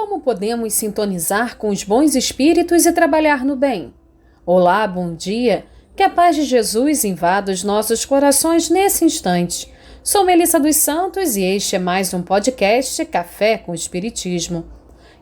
Como podemos sintonizar com os bons espíritos e trabalhar no bem? Olá, bom dia. Que a paz de Jesus invada os nossos corações nesse instante. Sou Melissa dos Santos e este é mais um podcast Café com Espiritismo.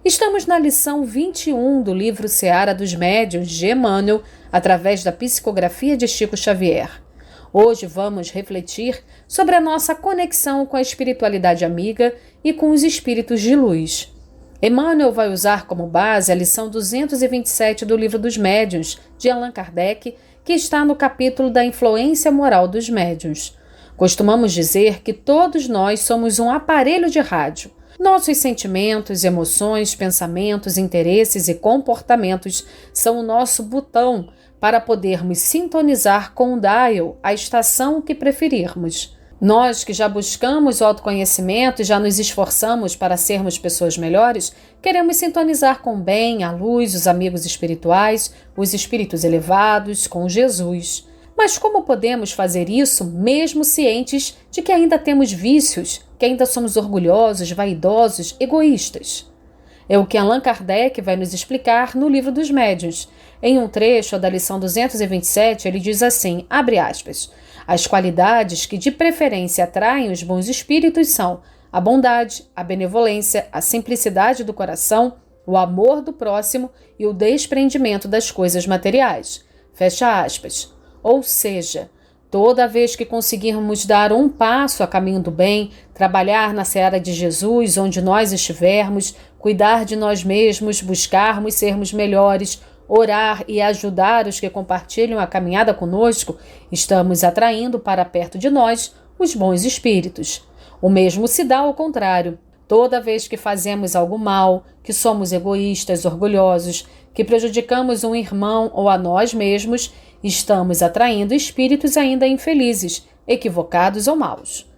Estamos na lição 21 do livro Seara dos Médiuns de Emmanuel, através da psicografia de Chico Xavier. Hoje vamos refletir sobre a nossa conexão com a espiritualidade amiga e com os espíritos de luz. Emmanuel vai usar como base a lição 227 do Livro dos Médiuns, de Allan Kardec, que está no capítulo da influência moral dos médiuns. Costumamos dizer que todos nós somos um aparelho de rádio. Nossos sentimentos, emoções, pensamentos, interesses e comportamentos são o nosso botão para podermos sintonizar com o dial, a estação que preferirmos. Nós que já buscamos o autoconhecimento e já nos esforçamos para sermos pessoas melhores, queremos sintonizar com o bem, a luz, os amigos espirituais, os espíritos elevados, com Jesus. Mas como podemos fazer isso mesmo cientes de que ainda temos vícios, que ainda somos orgulhosos, vaidosos, egoístas? É o que Allan Kardec vai nos explicar no Livro dos Médiuns. Em um trecho da lição 227, ele diz assim, abre aspas, as qualidades que de preferência atraem os bons espíritos são a bondade, a benevolência, a simplicidade do coração, o amor do próximo e o desprendimento das coisas materiais. Fecha aspas. Ou seja, toda vez que conseguirmos dar um passo a caminho do bem, trabalhar na seara de Jesus, onde nós estivermos, cuidar de nós mesmos, buscarmos sermos melhores, orar e ajudar os que compartilham a caminhada conosco, estamos atraindo para perto de nós os bons espíritos. O mesmo se dá ao contrário. Toda vez que fazemos algo mal, que somos egoístas, orgulhosos, que prejudicamos um irmão ou a nós mesmos, estamos atraindo espíritos ainda infelizes, equivocados ou maus.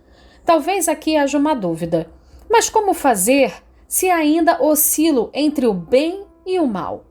Talvez aqui haja uma dúvida. Mas como fazer se ainda oscilo entre o bem e o mal?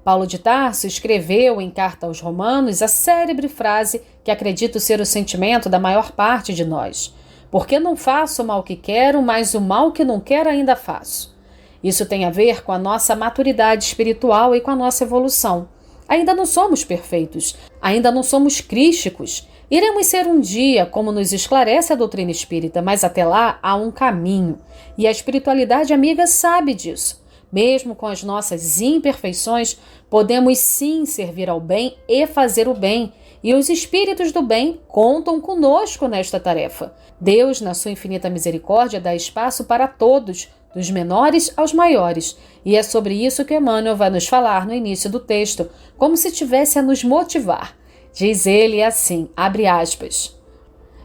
Paulo de Tarso escreveu em Carta aos Romanos a célebre frase que acredito ser o sentimento da maior parte de nós. Porque não faço o mal que quero, mas o mal que não quero ainda faço. Isso tem a ver com a nossa maturidade espiritual e com a nossa evolução. Ainda não somos perfeitos, ainda não somos crísticos. Iremos ser um dia, como nos esclarece a doutrina espírita, mas até lá há um caminho. E a espiritualidade amiga sabe disso. Mesmo com as nossas imperfeições, podemos sim servir ao bem e fazer o bem. E os espíritos do bem contam conosco nesta tarefa. Deus, na sua infinita misericórdia, dá espaço para todos, dos menores aos maiores. E é sobre isso que Emmanuel vai nos falar no início do texto, como se tivesse a nos motivar. Diz ele assim, abre aspas,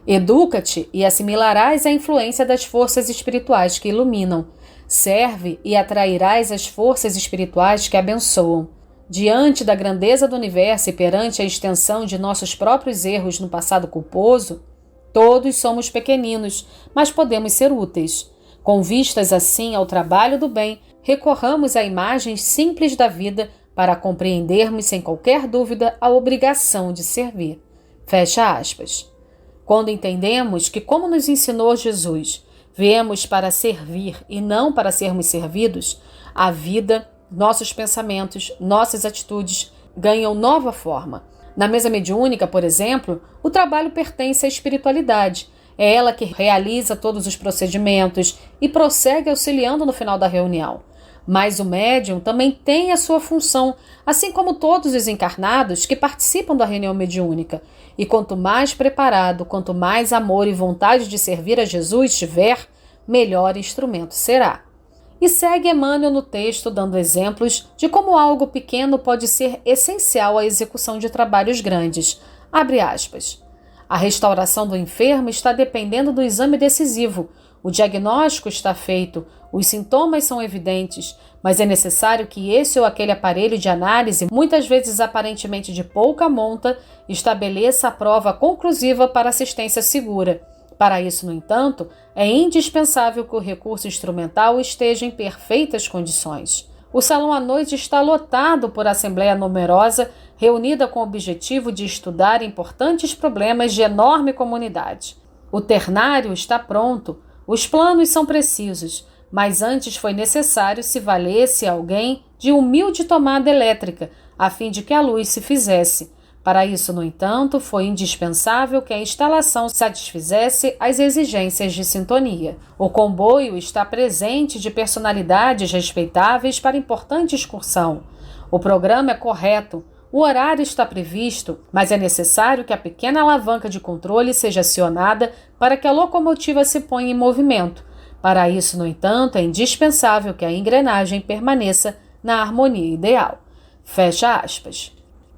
educa-te e assimilarás a influência das forças espirituais que iluminam. Serve e atrairás as forças espirituais que abençoam. Diante da grandeza do universo e perante a extensão de nossos próprios erros no passado culposo, todos somos pequeninos, mas podemos ser úteis. Com vistas assim ao trabalho do bem, recorramos a imagens simples da vida para compreendermos sem qualquer dúvida a obrigação de servir. Fecha aspas. Quando entendemos que, como nos ensinou Jesus, viemos para servir e não para sermos servidos, a vida, nossos pensamentos, nossas atitudes ganham nova forma. Na mesa mediúnica, por exemplo, o trabalho pertence à espiritualidade. É ela que realiza todos os procedimentos e prossegue auxiliando no final da reunião. Mas o médium também tem a sua função, assim como todos os encarnados que participam da reunião mediúnica. E quanto mais preparado, quanto mais amor e vontade de servir a Jesus tiver, melhor instrumento será. E segue Emmanuel no texto dando exemplos de como algo pequeno pode ser essencial à execução de trabalhos grandes. Abre aspas. A restauração do enfermo está dependendo do exame decisivo. O diagnóstico está feito, os sintomas são evidentes, mas é necessário que esse ou aquele aparelho de análise, muitas vezes aparentemente de pouca monta, estabeleça a prova conclusiva para assistência segura. Para isso, no entanto, é indispensável que o recurso instrumental esteja em perfeitas condições. O salão à noite está lotado por assembleia numerosa, reunida com o objetivo de estudar importantes problemas de enorme comunidade. O ternário está pronto, os planos são precisos, mas antes foi necessário se valesse alguém de humilde tomada elétrica, a fim de que a luz se fizesse. Para isso, no entanto, foi indispensável que a instalação satisfizesse as exigências de sintonia. O comboio está presente de personalidades respeitáveis para importante excursão. O programa é correto, o horário está previsto, mas é necessário que a pequena alavanca de controle seja acionada para que a locomotiva se ponha em movimento. Para isso, no entanto, é indispensável que a engrenagem permaneça na harmonia ideal. Fecha aspas.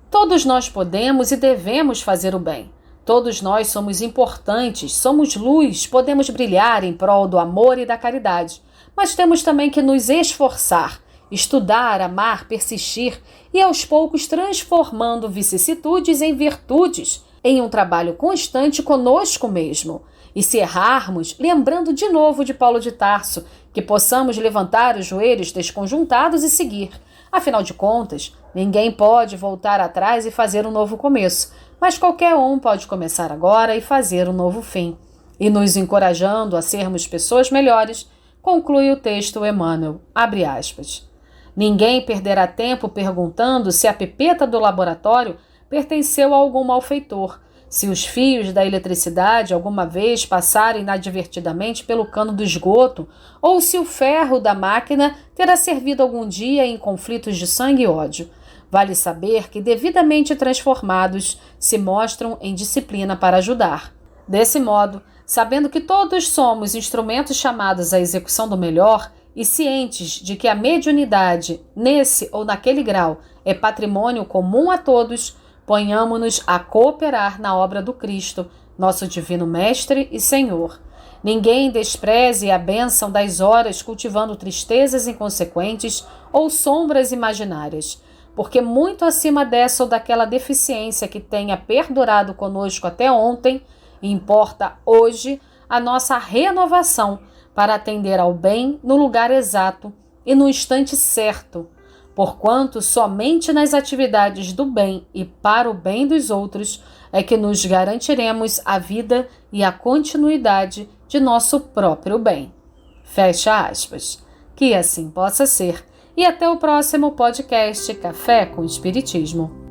Todos nós podemos e devemos fazer o bem. Todos nós somos importantes, somos luz, podemos brilhar em prol do amor e da caridade. Mas temos também que nos esforçar, estudar, amar, persistir e aos poucos transformando vicissitudes em virtudes, em um trabalho constante conosco mesmo. E se errarmos, lembrando de novo de Paulo de Tarso, que possamos levantar os joelhos desconjuntados e seguir. Afinal de contas, ninguém pode voltar atrás e fazer um novo começo, mas qualquer um pode começar agora e fazer um novo fim. E nos encorajando a sermos pessoas melhores, conclui o texto Emmanuel, abre aspas. Ninguém perderá tempo perguntando se a pipeta do laboratório pertenceu a algum malfeitor, se os fios da eletricidade alguma vez passaram inadvertidamente pelo cano do esgoto, ou se o ferro da máquina terá servido algum dia em conflitos de sangue e ódio. Vale saber que, devidamente transformados, se mostram em disciplina para ajudar. Desse modo, sabendo que todos somos instrumentos chamados à execução do melhor e cientes de que a mediunidade, nesse ou naquele grau, é patrimônio comum a todos, ponhamo-nos a cooperar na obra do Cristo, nosso divino Mestre e Senhor. Ninguém despreze a bênção das horas cultivando tristezas inconsequentes ou sombras imaginárias, porque muito acima dessa ou daquela deficiência que tenha perdurado conosco até ontem, importa hoje a nossa renovação para atender ao bem no lugar exato e no instante certo, porquanto somente nas atividades do bem e para o bem dos outros é que nos garantiremos a vida e a continuidade de nosso próprio bem. Fecha aspas. Que assim possa ser. E até o próximo podcast Café com Espiritismo.